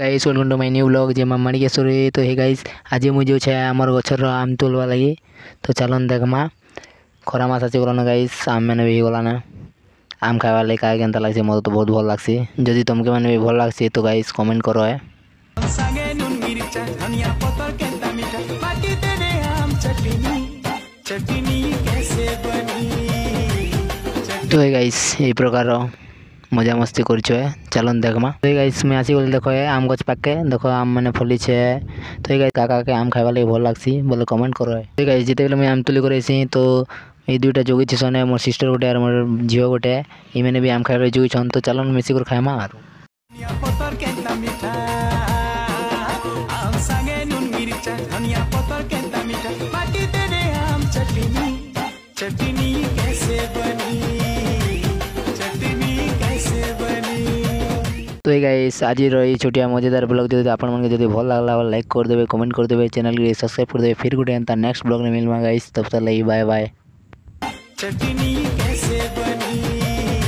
Guys welcome to my new blog Jai Manikeshwari. तो hey guys आज मुझे जो आमर गचर आम तोलवा लगी तो चलन देखमा खरा मास आसी गलान गाइस आम मैंने भी गलाना आम खावा लगे क्या केनता लगसी मत तो बहुत भल लगसी। जदि तुमके मैंने भी भल लगसी तो गाइस कमेंट करो है। तो हे गाइस ये प्रकार मजा मस्ती कर चलन देखमा। तो गाइस मैं आसी बोले देखो आम गच पाके देखो आम मैंने फली छे। तो गाइस काका के आम खावा लगे भल लगसी बोले कमेंट करो है। तो गाइस जिते मैं आम तुली कर तो ये दुईटा जोगी छे मोर सिस्टर गोटे और मोर झील गोटे ये मैंने भी आम खावा जोगी छन। तो चलन मिसी कर खाएमा आर तो गाइस आज रही छोटिया मजेदार ब्लॉग जो आपण मन के भल लगला लाइक कर देबे कमेंट कर देबे चैनल के सब्सक्राइब कर देबे। फिर गुटे नेक्स्ट ब्लॉग में मिलवा गाइस तब तक लगी बाय बाय।